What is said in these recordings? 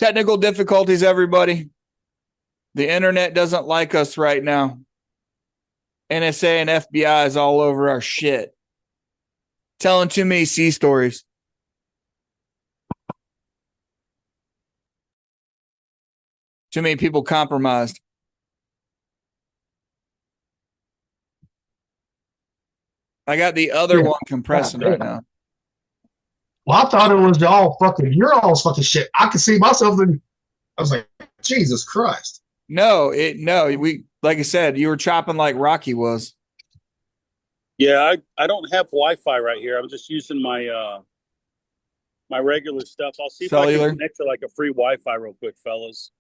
Technical difficulties, everybody. The internet doesn't like us right now. NSA and FBI is all over our shit. Telling too many sea stories. Too many people compromised. I got the other one compressing right now. Well, I thought it was all fucking, you're all fucking shit. I could see myself in, I was like, Jesus Christ. No, we, like I said, you were chopping like Rocky was. Yeah, I don't have Wi-Fi right here. I'm just using my my regular stuff. I'll see Cellular. if I can connect to like a free Wi-Fi real quick, fellas.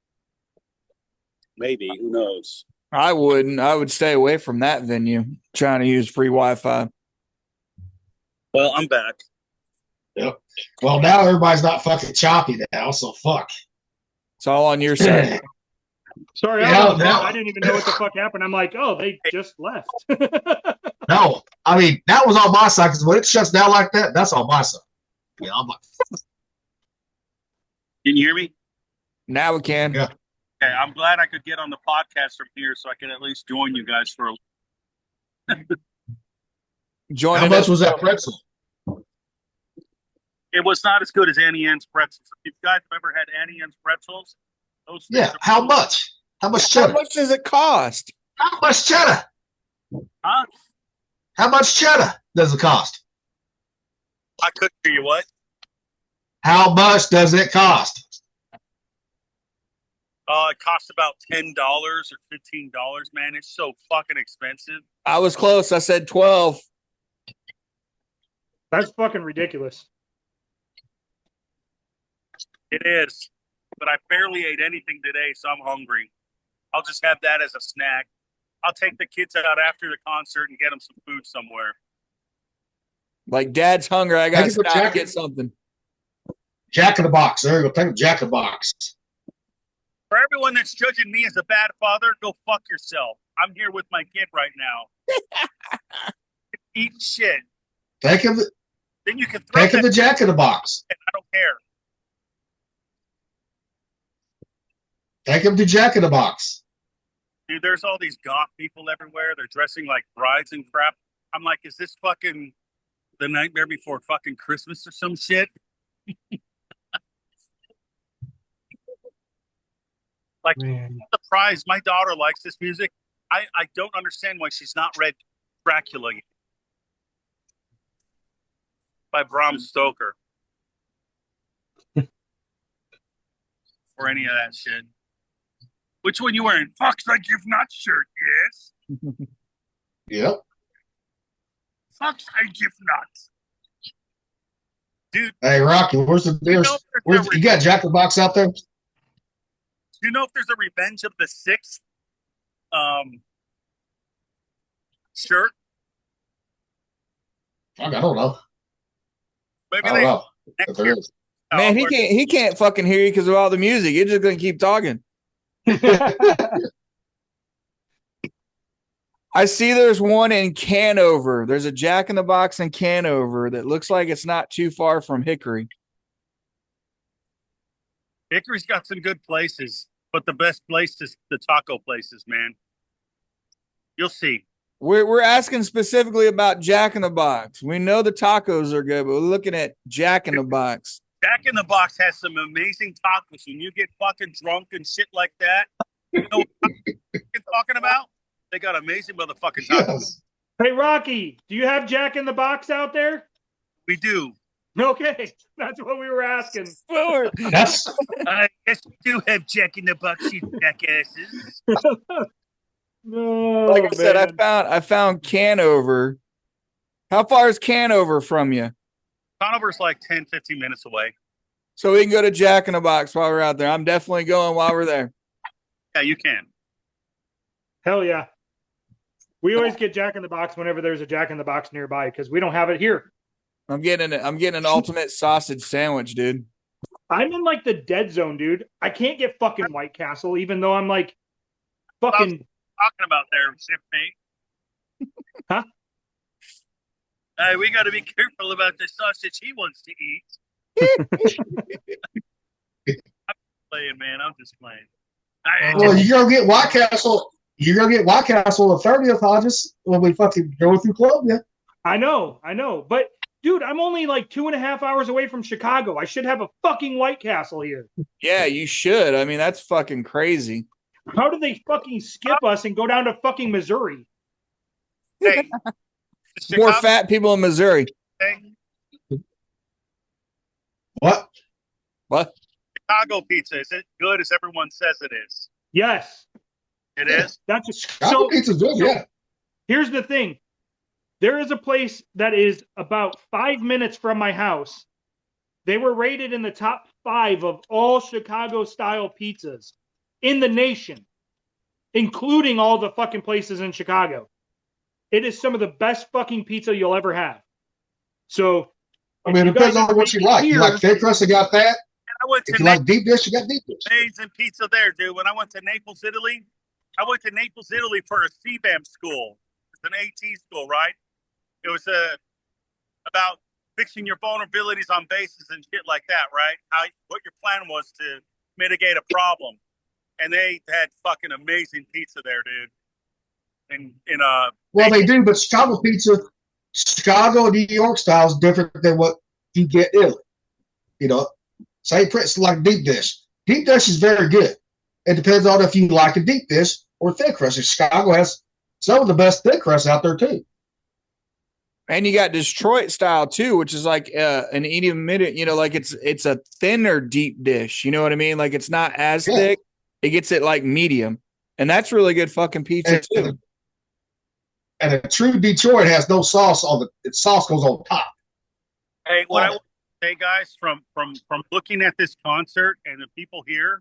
Maybe, who knows? I wouldn't. I would stay away from that venue trying to use free Wi-Fi. Well, I'm back. Yep. Well, now everybody's not fucking choppy now, so fuck. It's all on your side. Sorry, I didn't even know what the fuck happened. I'm like, oh, they just left. No, I mean, that was on my side, because when it shuts down like that, that's on my side. Yeah, I'm like, can you hear me? Now we can. Yeah. Okay, I'm glad I could get on the podcast from here so I can at least join you guys for a how much was that pretzel? It was not as good as Annie Ann's pretzels. If you guys have ever had Annie Ann's pretzels, those Yeah, how much? How much cheddar? How much does it cost? How much cheddar? Huh? How much cheddar does it cost? I couldn't hear you. What? How much does it cost? It costs about $10 or $15, man. It's so fucking expensive. I was close. I said 12. That's fucking ridiculous. It is. But I barely ate anything today, so I'm hungry. I'll just have that as a snack. I'll take the kids out after the concert and get them some food somewhere. Like Dad's hungry. I got to stop and get something. Jack in the Box. There you go. Take a Jack in the Box. For everyone that's judging me as a bad father, go fuck yourself. I'm here with my kid right now. Eat shit. Take him. Then you can throw take him the Jack in the Box. I don't care. Take him to Jack in the Box. Dude, there's all these goth people everywhere. They're dressing like brides and crap. I'm like, is this fucking the Nightmare Before fucking Christmas or some shit? Like, Man. surprised my daughter likes this music. I don't understand why she's not read Dracula yet. By Bram Stoker. Or any of that shit. Which one you wearing? Fucks like you've not shirt, yes? Yep. Fucks like you've not. Dude. Hey, Rocky, where's the beers? You got Jack in the Box out there? Do you know if there's a Revenge of the Sixth shirt? I don't know. Maybe I don't know if there is. Man, he can't fucking hear you because of all the music. You're just gonna keep talking. I see there's one in Canover. There's a Jack in the Box in Canover that looks like it's not too far from Hickory. Hickory's got some good places, but the best place is the taco places, man. You'll see. We're asking specifically about Jack in the Box. We know the tacos are good, but we're looking at Jack in the Box. Jack in the Box has some amazing tacos. When you get fucking drunk and shit like that, you know what I'm talking about? They got amazing motherfucking tacos. Yes. Hey, Rocky, do you have Jack in the Box out there? We do. Okay, that's what we were asking. That's yes, we do have Jack in the Box, you jackasses. No, like I said, I found Canover. How far is Canover from you? Conover's like 10, 15 minutes away. So we can go to Jack in the Box while we're out there. I'm definitely going while we're there. Yeah, you can. Hell yeah. We always get Jack in the Box whenever there's a Jack in the Box nearby because we don't have it here. I'm getting an ultimate sausage sandwich, dude. I'm in like the dead zone, dude. I can't get fucking White Castle, even though I'm like fucking talking about there, shipmate. Huh? We got to be careful about the sausage he wants to eat. playing, man. I'm just playing. Well, you're gonna get White Castle. You're gonna get White Castle the 30th, Hodges, when we fucking go through Columbia. I know. But dude, I'm only like 2.5 hours away from Chicago. I should have a fucking White Castle here. Yeah, you should. I mean, that's fucking crazy. How did they fucking skip us and go down to fucking Missouri? Hey, More fat people in Missouri. What? Chicago pizza, is it good as everyone says it is? Yes. It is? That's Chicago pizza's good, yeah. Here's the thing. There is a place that is about 5 minutes from my house. They were rated in the top 5 of all Chicago-style pizzas in the nation, including all the fucking places in Chicago. It is some of the best fucking pizza you'll ever have. So, I mean, it depends on what you like. You like thick crust, you got that. If you like deep dish, you got deep dish. Amazing pizza there, dude. When I went to Naples, Italy, for a CBAM school. It's an AT school, right? It was about fixing your vulnerabilities on bases and shit like that, right? What your plan was to mitigate a problem. And they had fucking amazing pizza there, dude. Well, they do, but Chicago pizza, Chicago and New York style is different than what you get in Italy. You know, same principle like deep dish. Deep dish is very good. It depends on if you like a deep dish or thick crust. Chicago has some of the best thick crust out there too. And you got Detroit style too, which is like an intermediate, like it's a thinner deep dish. You know what I mean? Like it's not as thick. It gets it like medium. And that's really good fucking pizza too. And a true Detroit has no sauce on the sauce goes on top. Hey, what I want to say, guys, from looking at this concert and the people here,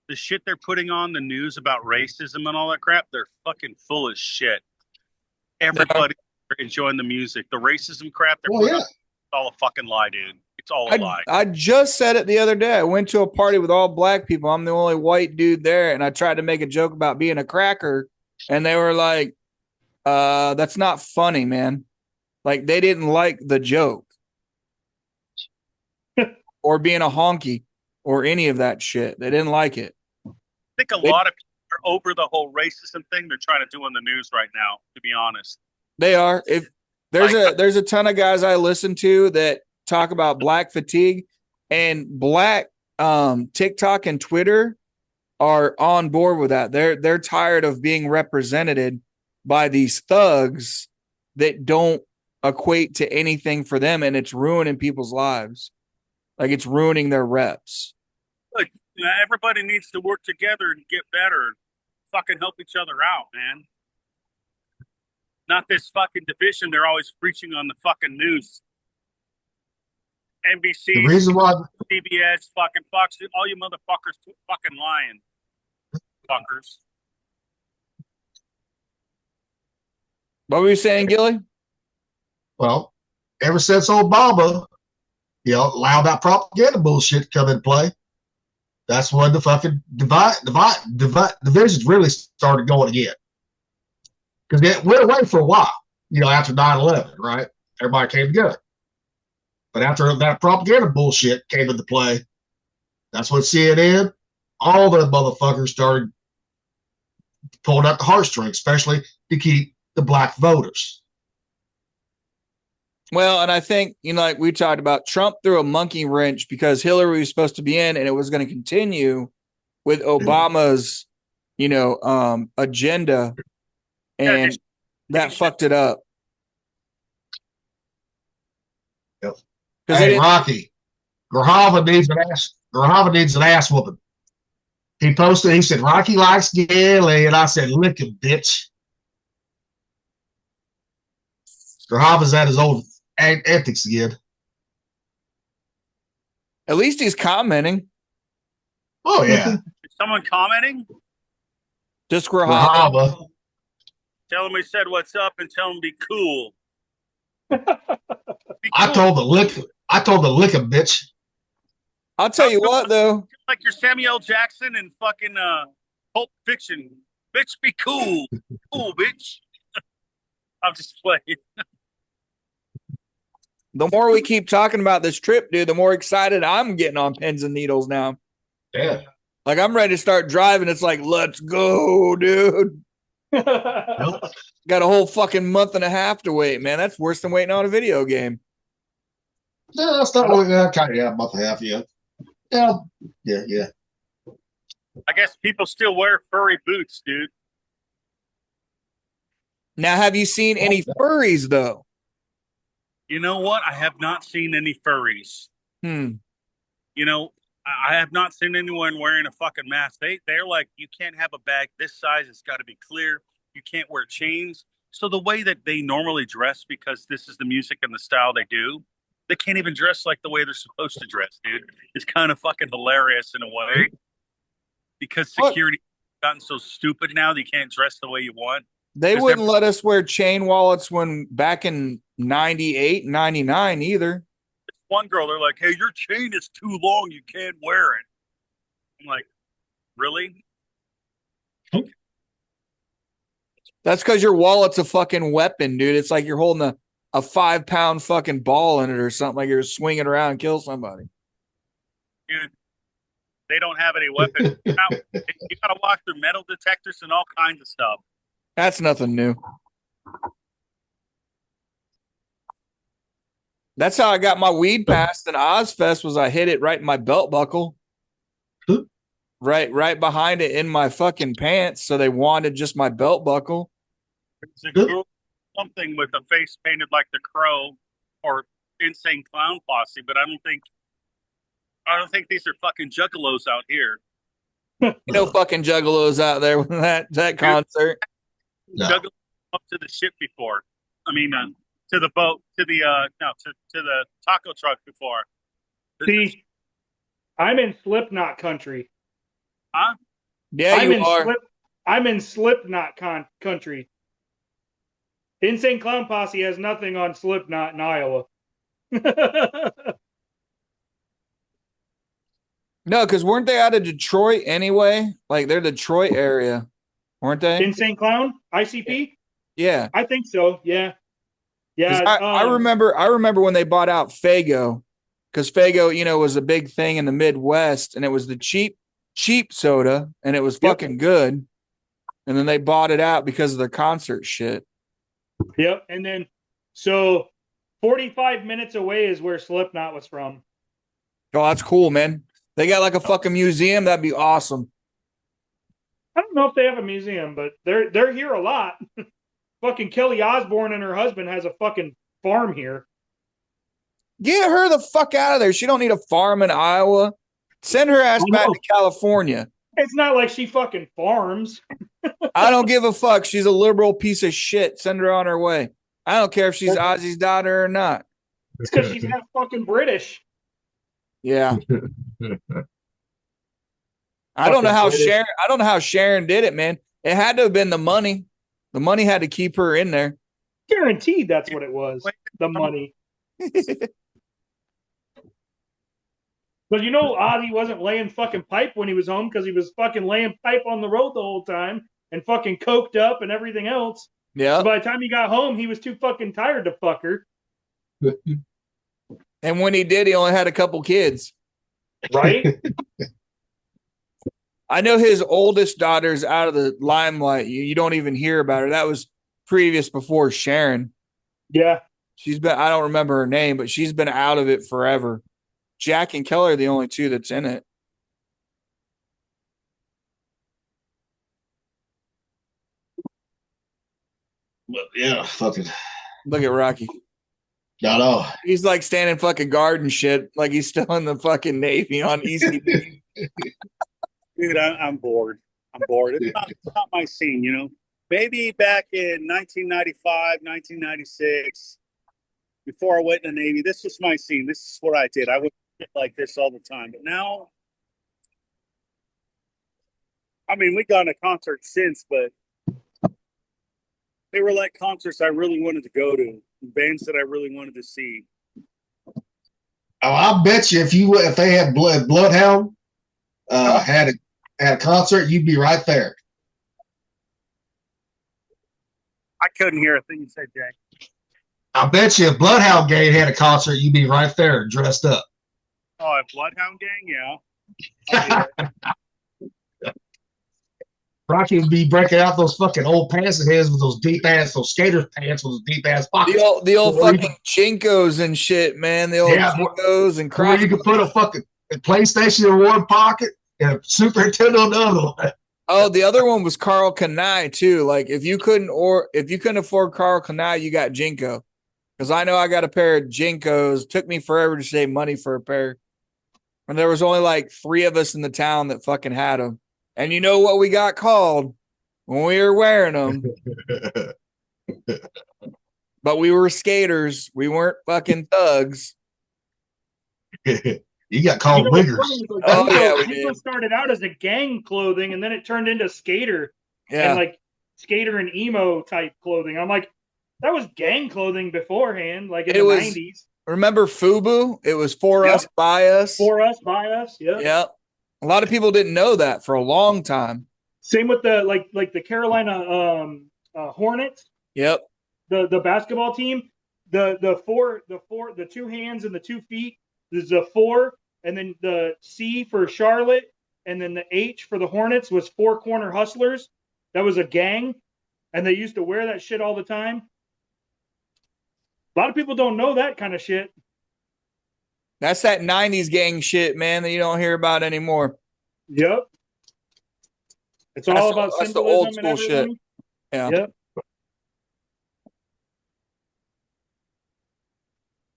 the shit they're putting on the news about racism and all that crap, they're fucking full of shit. Everybody enjoying the music. The racism crap they're putting on, it's all a fucking lie, dude. It's all a lie. I just said it the other day. I went to a party with all black people. I'm the only white dude there, and I tried to make a joke about being a cracker, and they were like, that's not funny, man. Like they didn't like the joke or being a honky or any of that shit. They didn't like it. I think a lot of people are over the whole racism thing they're trying to do on the news right now, to be honest. They are. If there's a ton of guys I listen to that talk about black fatigue, and black TikTok and Twitter are on board with that. They're tired of being represented by these thugs that don't equate to anything for them, and it's ruining people's lives. Like it's ruining their reps. Look, everybody needs to work together and get better and fucking help each other out, man. Not this fucking division they're always preaching on the fucking news. NBC, the reason why CBS, fucking Fox, all you motherfuckers fucking lying. Fuckers. What were you saying, Gilly? Well, ever since Obama, allowed that propaganda bullshit to come into play, that's when the fucking divisions really started going again. Because it went away for a while, after 9/11, right? Everybody came together. But after that propaganda bullshit came into play, that's when CNN, all the motherfuckers started pulling out the heartstrings, especially to keep the black voters. Well, and I think, like we talked about, Trump threw a monkey wrench because Hillary was supposed to be in, and it was going to continue with Obama's, agenda, and that fucked it up. Yep. Hey, Rocky, Grijalva needs an ass whooping. He posted, he said, Rocky likes Gilly, and I said, lick him, bitch. Grijalva's at his old antics again. At least he's commenting. Oh, yeah. Is someone commenting? Just Grijalva. Tell him we said what's up and tell him be cool. Be cool. I told the lick him, bitch. I'll tell you what, though. Like you're Samuel Jackson and fucking Pulp Fiction. Bitch, be cool. Cool, bitch. I'm just playing. The more we keep talking about this trip, dude, the more excited I'm getting on pins and needles now. Yeah. Like I'm ready to start driving. It's like, let's go, dude. Yep. Got a whole fucking month and a half to wait, man. That's worse than waiting on a video game. No, that's not really kind of a month and a half. Yeah. Yeah. Yeah. I guess people still wear furry boots, dude. Now, have you seen any furries though? You know what? I have not seen any furries. Hmm. You know, I have not seen anyone wearing a fucking mask. They're like, you can't have a bag this size. It's got to be clear. You can't wear chains. So the way that they normally dress, because this is the music and the style they do, they can't even dress like the way they're supposed to dress, dude. It's kind of fucking hilarious in a way, because security has gotten so stupid now that you can't dress the way you want. They wouldn't let us wear chain wallets when back in 98, 99 either. One girl, they're like, hey, your chain is too long. You can't wear it. I'm like, really? That's because your wallet's a fucking weapon, dude. It's like you're holding a 5-pound fucking ball in it or something, like you're swinging around and kill somebody. Dude, they don't have any weapons. You gotta walk through metal detectors and all kinds of stuff. That's nothing new. That's how I got my weed passed in Ozfest. Was I hit it right in my belt buckle, right behind it in my fucking pants. So they wanted just my belt buckle. It's a girl, something with a face painted like the Crow or Insane Clown Posse, but I don't think these are fucking juggalos out here. Fucking juggalos out there with that concert. No. Juggalos up to the ship before. I mean, to the boat, to the taco truck before. See, I'm in Slipknot country. Huh? Yeah, you are. I'm in Slipknot country. Insane Clown Posse has nothing on Slipknot in Iowa. No, because weren't they out of Detroit anyway? Like they're Detroit area, weren't they? Insane Clown, ICP. Yeah, I think so. Yeah. I remember when they bought out Faygo, because Faygo, was a big thing in the Midwest, and it was the cheap soda, and it was fucking good. And then they bought it out because of the concert shit. Yep. And then, so 45 minutes away is where Slipknot was from. Oh, that's cool, man. They got like a fucking museum. That'd be awesome. I don't know if they have a museum, but they're here a lot. Fucking Kelly Osbourne and her husband has a fucking farm here. Get her the fuck out of there. She don't need a farm in Iowa. Send her ass back to California. It's not like she fucking farms. I don't give a fuck. She's a liberal piece of shit. Send her on her way. I don't care if she's Ozzy's daughter or not. It's because she's half fucking British. Yeah. I don't know how Sharon did it, man. It had to have been the money. The money had to keep her in there. Guaranteed that's what it was. The money. But Ozzy wasn't laying fucking pipe when he was home because he was fucking laying pipe on the road the whole time and fucking coked up and everything else. Yeah. So by the time he got home, he was too fucking tired to fuck her. And when he did, he only had a couple kids. Right? I know his oldest daughter's out of the limelight. You don't even hear about her. That was before Sharon. Yeah. I don't remember her name, but she's been out of it forever. Jack and Kelly are the only two that's in it. But yeah, fucking. Look at Rocky. I know. He's like standing fucking guard and shit, like he's still in the fucking Navy on ECB. Dude, I'm bored. I'm bored. It's not my scene, Maybe back in 1995, 1996, before I went in the Navy, this was my scene. This is what I did. I would get like this all the time. But now, I mean, we've gone to concerts since, but they were like concerts I really wanted to go to, bands that I really wanted to see. Oh, I bet you if they had Bloodhound had a concert, you'd be right there. I couldn't hear a thing you said, Jay. I bet you if Bloodhound Gang had a concert, you'd be right there dressed up. Oh, a Bloodhound Gang, yeah. Rocky would be breaking out those fucking old pants of his with those deep ass, those skater pants with those deep ass pockets. The old Where you fucking Jinkos and shit, man. The old Yeah, Jinkos and where you could put a fucking PlayStation in one pocket and a Super Nintendo in the other one. Oh, the other one was Carl Kanai too. Like if you couldn't afford Carl Kanai, you got Jinko. Because I know I got a pair of Jinkos. Took me forever to save money for a pair. And there was only like 3 of us in the town that fucking had them. And you know what we got called when we were wearing them? But we were skaters. We weren't fucking thugs. You got called wiggers. Jinko started out as a gang clothing, and then it turned into skater. Yeah. And like skater and emo type clothing. I'm like, that was gang clothing beforehand, like in the 90s. Remember FUBU? It was for us, by us. For us, by us. Yeah. Yeah. A lot of people didn't know that for a long time. Same with the like the Carolina Hornets. Yep. The basketball team. The 2 hands and the 2 feet. There's a 4, and then the C for Charlotte, and then the H for the Hornets was 4 corner hustlers. That was a gang, and they used to wear that shit all the time. A lot of people don't know that kind of shit. That's that 90s gang shit, man, that you don't hear about anymore. Yep. It's all about that's the old school shit. Yeah. Yep.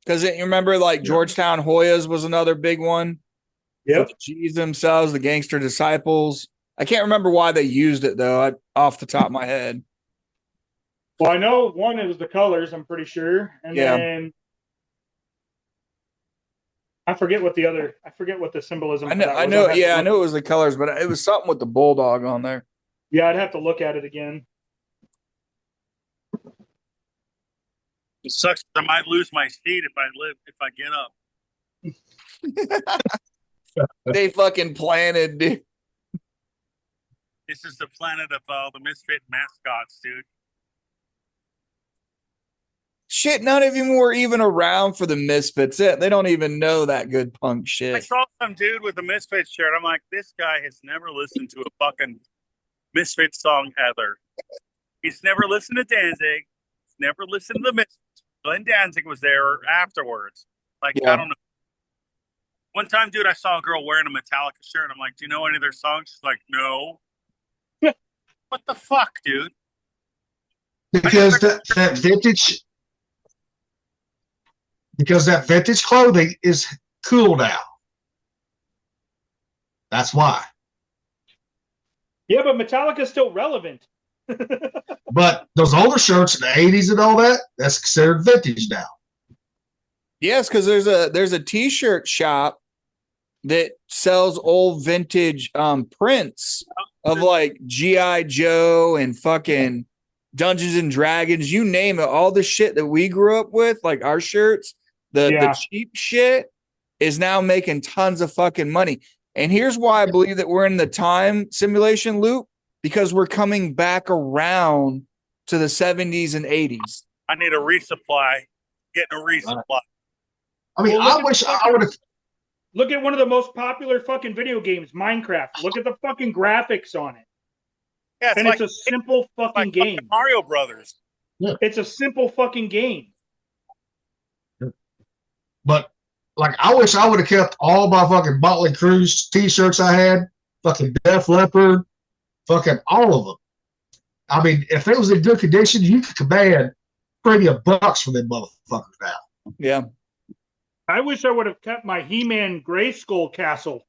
Because you remember, like, Georgetown Hoyas was another big one. Yep. The G's themselves, the Gangster Disciples. I can't remember why they used it, though, off the top of my head. Well, I know one, it was the colors, I'm pretty sure. And then I forget what the symbolism. I know it was the colors, but it was something with the bulldog on there. Yeah, I'd have to look at it again. It sucks. I might lose my seat if I get up. They fucking planted, dude. This is the planet of the misfit mascots, dude. Shit, none of you were even around for the Misfits. They don't even know that good punk shit. I saw some dude with a Misfits shirt. I'm like, this guy has never listened to a fucking Misfits song ever. He's never listened to Danzig. He's never listened to the Misfits. Glenn Danzig was there afterwards. Like, I don't know. One time, dude, I saw a girl wearing a Metallica shirt. I'm like, do you know any of their songs? She's like, no. What the fuck, dude? Because that vintage... Because that vintage clothing is cool now. That's why. Yeah, but Metallica's still relevant. But those older shirts in the 80s and all that, that's considered vintage now. Yes, because there's a t-shirt shop that sells old vintage prints of like G.I. Joe and fucking Dungeons and Dragons, you name it. All the shit that we grew up with, like our shirts, the cheap shit is now making tons of fucking money. And here's why I believe that we're in the time simulation loop, because we're coming back around to the 70s and 80s. I need a resupply. Getting a resupply. I mean, I wish I would have. Look at one of the most popular fucking video games, Minecraft. Look at the fucking graphics on it. Yeah, it's a simple fucking game. Mario Brothers. Yeah. It's a simple fucking game. But like, I wish I would have kept all my fucking Motley Crue t-shirts I had, fucking Def Leppard, fucking all of them. I mean, if it was in good condition, you could command $30 for them motherfuckers now. Yeah. I wish I would have kept my He-Man Grayskull castle.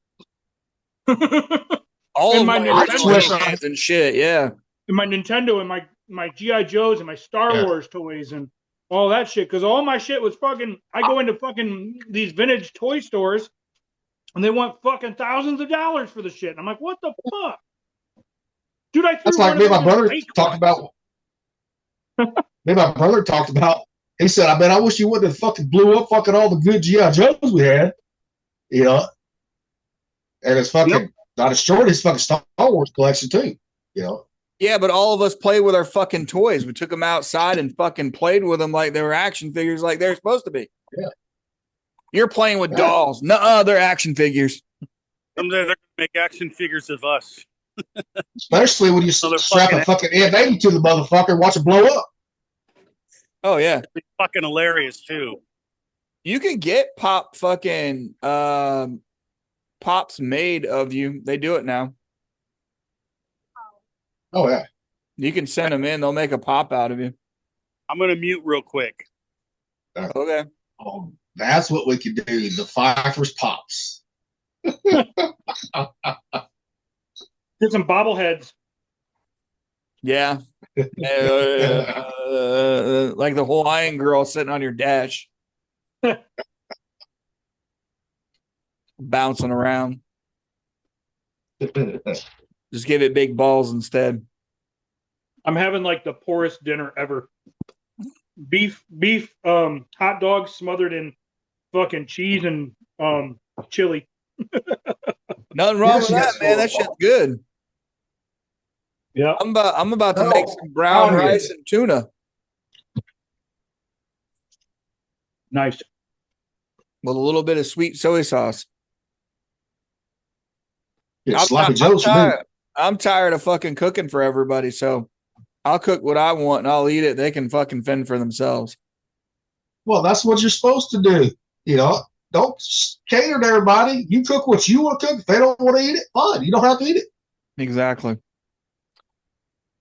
All of my Nintendo and shit, yeah. And my Nintendo and my G.I. Joes and my Star Wars toys and all that shit. Because all my shit was fucking... I go into fucking these vintage toy stores and they want fucking thousands of dollars for the shit. And I'm like, what the fuck? Dude, I threw That's like me and my brother talked about. Me and my brother talked about. He said, I mean, I wish you wouldn't have fucking blew up fucking all the good G.I. Joes we had. You know? And it's fucking... I destroyed his fucking Star Wars collection too, you know. Yeah, but all of us played with our fucking toys. We took them outside and fucking played with them like they were action figures, like they're supposed to be. Yeah. You're playing with dolls. Nuh-uh, they're action figures. Someday they're going to make action figures of us. Especially when you strap a fucking M80 to the motherfucker and watch it blow up. Oh yeah, It's fucking hilarious too. you can get pops made of you. They do it now. Oh yeah. You can send them in. They'll make a pop out of you. I'm going to mute real quick. Okay. Oh, that's what we could do. The Pfeiffer's Pops. Get some bobbleheads. Yeah. Like the Hawaiian girl sitting on your dash. Bouncing around. Just give it big balls instead. I'm having like the poorest dinner ever. Beef, hot dogs smothered in fucking cheese and chili. Nothing wrong with that, man. That shit's good. Yeah. I'm about to make some brown rice and tuna. Nice. With a little bit of sweet soy sauce. Yeah, sloppy joes for me. I'm tired of fucking cooking for everybody, so I'll cook what I want and I'll eat it. They can fucking fend for themselves. Well, that's what you're supposed to do. You know, don't cater to everybody. You cook what you want to cook. If they don't want to eat it, fine. You don't have to eat it. Exactly.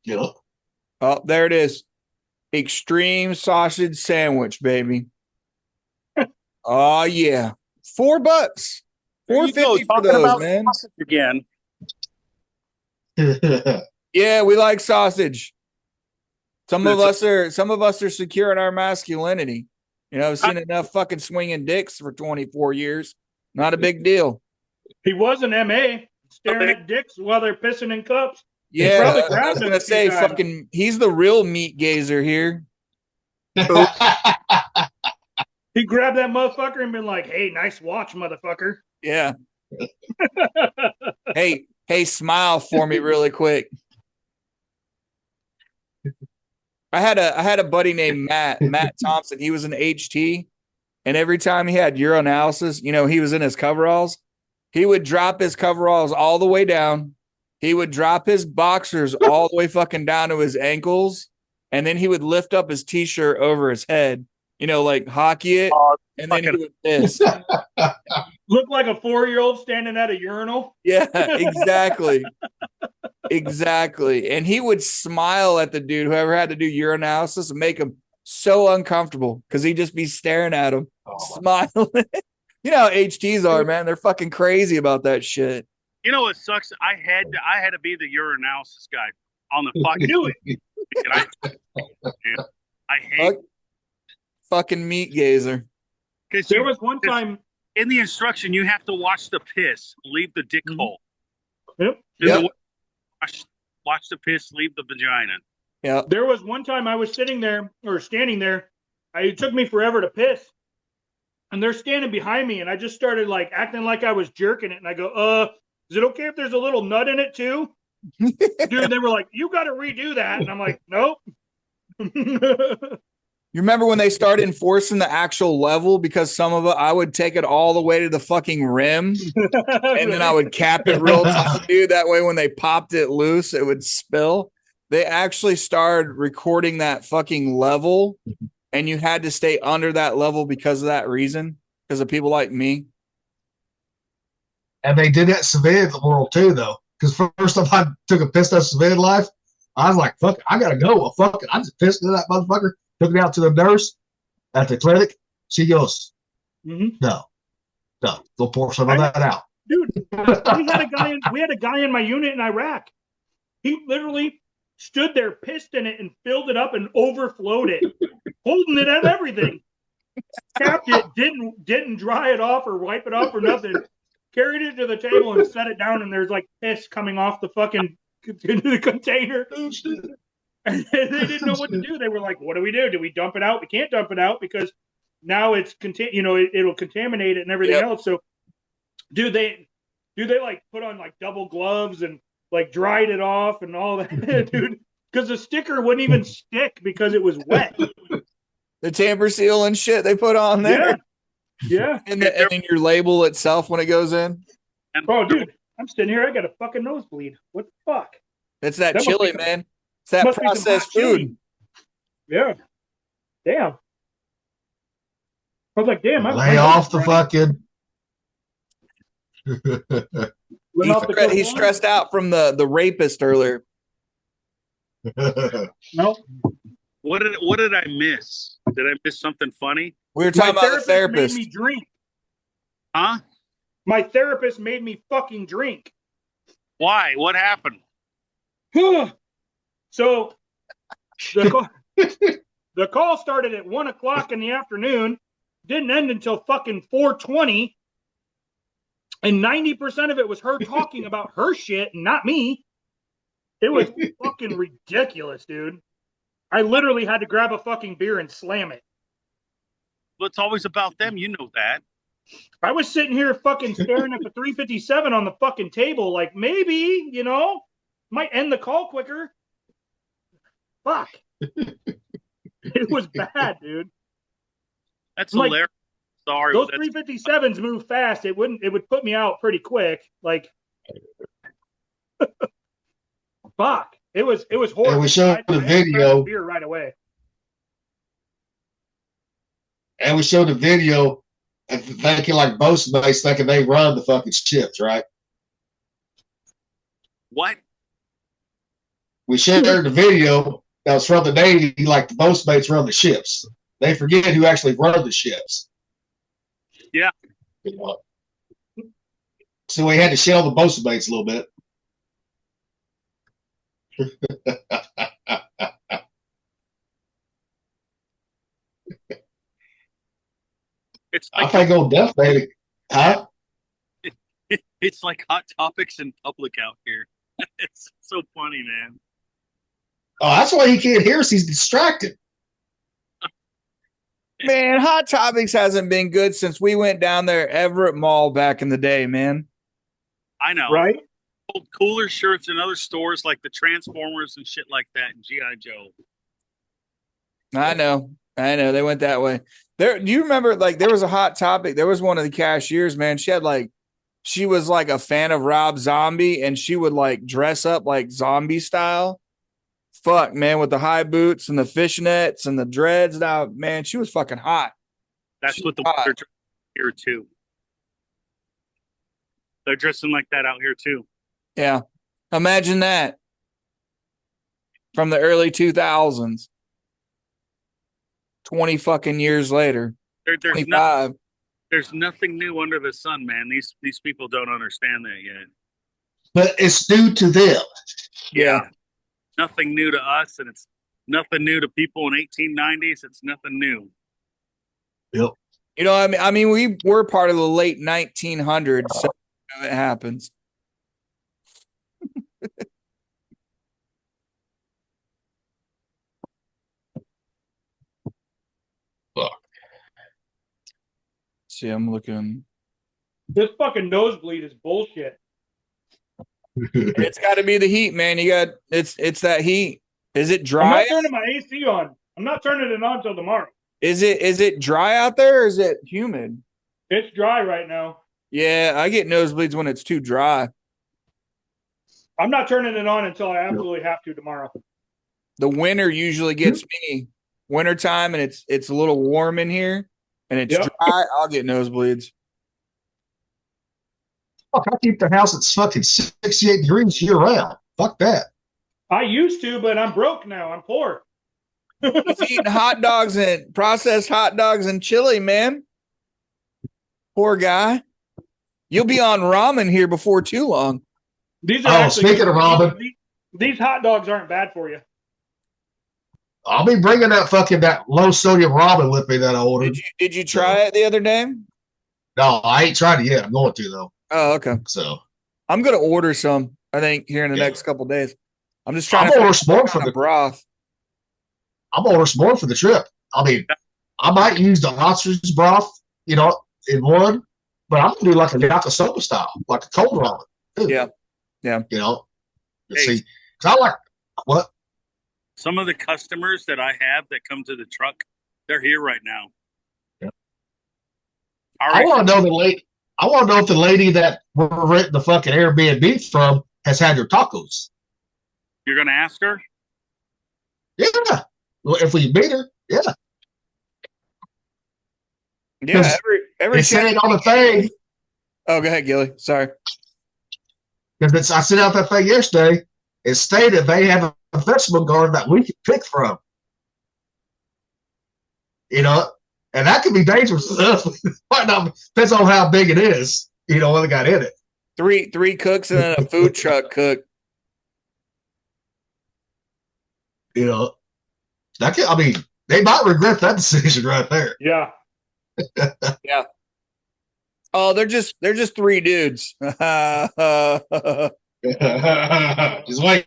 You know. Oh, there it is. Extreme sausage sandwich, baby. Oh yeah. $4. $4.50 for those, man. Again. Yeah, we like sausage. Some of us are secure in our masculinity. You know, I've seen enough fucking swinging dicks for 24 years. Not a big deal. He was an MA staring at dicks while they're pissing in cups. Yeah, I was gonna say fucking he's the real meat gazer here. He grabbed that motherfucker and been like, "Hey, nice watch, motherfucker." Yeah. Hey, smile for me really quick. I had a buddy named Matt Thompson. He was an HT, and every time he had urinalysis, you know, he was in his coveralls. He would drop his coveralls all the way down. He would drop his boxers all the way fucking down to his ankles, and then he would lift up his t-shirt over his head, you know, like hockey it, and then he would piss. Look like a 4-year-old standing at a urinal. Yeah, exactly. Exactly. And he would smile at the dude, whoever had to do urinalysis, and make him so uncomfortable because he'd just be staring at him, smiling. You know how HTs are, man. They're fucking crazy about that shit. You know what sucks? I had to be the urinalysis guy on the fucking Do it. I hate fucking meat gazer. Because there was one time in the instruction you have to watch the piss, leave the dick hole. Yep. Watch the piss, leave the vagina. Yeah. There was one time I was sitting there or standing there. It took me forever to piss. And they're standing behind me, and I just started like acting like I was jerking it. And I go, is it okay if there's a little nut in it too? Dude, they were like, you got to redo that. And I'm like, nope. You remember when they started enforcing the actual level? Because some of it, I would take it all the way to the fucking rim, and then I would cap it real tight, dude. That way, when they popped it loose, it would spill. They actually started recording that fucking level, and you had to stay under that level because of that reason, because of people like me. And they did that civilian world too, though. Because first time I took a piss out of civilian life, I was like, fuck, I gotta go. Fuck it. I just pissed into that motherfucker. Took it out to the nurse at the clinic. She goes, no, go pour some of that out. Dude, we had a guy in my unit in Iraq. He literally stood there, pissed in it, and filled it up and overflowed it, holding it and everything. Capped it, didn't dry it off or wipe it off or nothing. Carried it to the table and set it down, and there's like piss coming off the fucking into the container. And they didn't know what to do. They were like, "What do we do? Do we dump it out? We can't dump it out because now it's it'll contaminate it and everything else." So, do they like put on like double gloves and like dried it off and all that, dude? Because the sticker wouldn't even stick because it was wet. The tamper seal and shit they put on there. Yeah. And then your label itself when it goes in. And Oh, dude, I'm sitting here. I got a fucking nosebleed. What the fuck? It's that That must chili, be some- man. It's that must be some hot processed chili. food. Yeah. Damn. I was like, damn. Lay nose off is the running. fucking. Went off the He's cocaine. stressed out from the rapist earlier. No. what did I miss? Did I miss something funny? We were My talking about the therapist made therapist. me drink. Huh? My therapist made me fucking drink. Why? What happened? So the call started at 1:00 in the afternoon, didn't end until fucking 4:20, and 90% of it was her talking about her shit and not me. It was fucking ridiculous, dude. I literally had to grab a fucking beer and slam it. Well, it's always about them. You know that. I was sitting here fucking staring at the 357 on the fucking table, like maybe, might end the call quicker. Fuck. It was bad, dude. That's Like, hilarious. Sorry, those but that's 357s move fast. It would put me out pretty quick. Like, fuck. It was horrible. And we showed the I had to grab video. a beer right away. And we showed the video and thinking like both mates thinking they run the fucking ships, right? what? We shared the video that was from the Navy, like the boat mates run the ships. They forget who actually run the ships. Yeah. You know? So we had to shell the boat mates a little bit. It's I like think old Death Baby, huh? it's like hot topics in public out here. It's so funny, man. Oh, that's why he can't hear us. He's distracted. Man, Hot Topics hasn't been good since we went down there Everett Mall back in the day, man. I know. Right? Old cooler shirts in other stores like the Transformers and shit like that and G.I. Joe. I know. They went that way. Do you remember, like, there was a Hot Topic? There was one of the cashiers, man. She was like a fan of Rob Zombie, and she would like dress up like zombie style. Fuck, man, with the high boots and the fishnets and the dreads. Now, man, she was fucking hot. That's what the they're dressing here too. They're dressing like that out here too. Yeah. Imagine that. From the early 2000s. 20 fucking years later. There's nothing new under the sun, man. These people don't understand that yet. But it's new to them. Yeah. Nothing new to us, and it's nothing new to people in 1890s. It's nothing new. Yep. You know, I mean, we were part of the late 1900s, so it happens. Fuck. See, I'm looking. This fucking nosebleed is bullshit. It's got to be the heat, man. It's that heat. Is it I'm dry? not turning my AC on. I'm not turning it on till tomorrow. Is it dry out there or is it humid? It's dry right now. Yeah, I get nosebleeds when it's too dry. I'm not turning it on until I absolutely have to tomorrow. The winter usually gets me. Wintertime, and it's a little warm in here and it's dry, I'll get nosebleeds. Fuck, I keep the house at fucking 68 degrees year round. Fuck that. I used to, but I'm broke now. I'm poor. He's eating hot dogs and processed hot dogs and chili, man. Poor guy. You'll be on ramen here before too long. These are speaking of ramen, these hot dogs aren't bad for you. I'll be bringing that low sodium ramen with me that I ordered. Did you try it the other day? No, I ain't tried it yet. I'm going to though. Oh, okay. So I'm gonna order some. I think here in the next couple of days. I'm just trying to order some more for the broth. I'm gonna order some more for the trip. I mean, I might use the ostrich broth, in one, but I'm gonna do like a yakisoba style, like a cold ramen. Too. Yeah. See, because I like what some of the customers that I have that come to the truck, they're here right now. Yeah. I want to know the lady. I want to know if the lady that we're renting the fucking Airbnb from has had her tacos. You're going to ask her? Yeah. Well, if we meet her, yeah. Yeah, every They say on the thing. Oh, go ahead, Gilly. Sorry. Because I sent out that thing yesterday. It stated they have a vegetable garden that we can pick from. You know, and that could be dangerous enough. Depends on how big it is. You know what they got in it. Three cooks and then a food truck cook. You know, I mean, they might regret that decision right there. Yeah. Yeah. Oh, they're just three dudes. Just wait.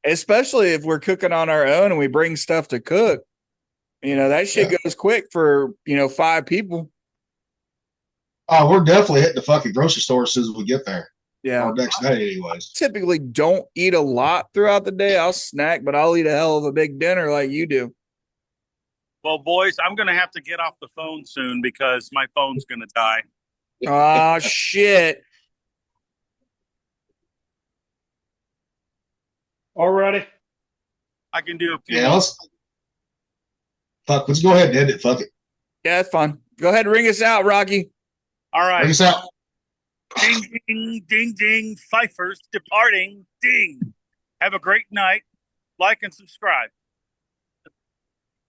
Especially if we're cooking on our own and we bring stuff to cook. You know, that shit goes quick for, 5 people. Oh, we're definitely hitting the fucking grocery store as soon as we get there. Yeah. Or next day, anyways. Typically don't eat a lot throughout the day. I'll snack, but I'll eat a hell of a big dinner like you do. Well, boys, I'm going to have to get off the phone soon because my phone's going to die. Oh, shit. Alrighty. I can do a few. Yeah, let's go ahead and end it. Fuck it. Yeah, that's fun. Go ahead and ring us out, Rocky. All right. Ring us out. Ding, ding, ding, ding. Pfeiffer's departing. Ding. Have a great night. Like and subscribe.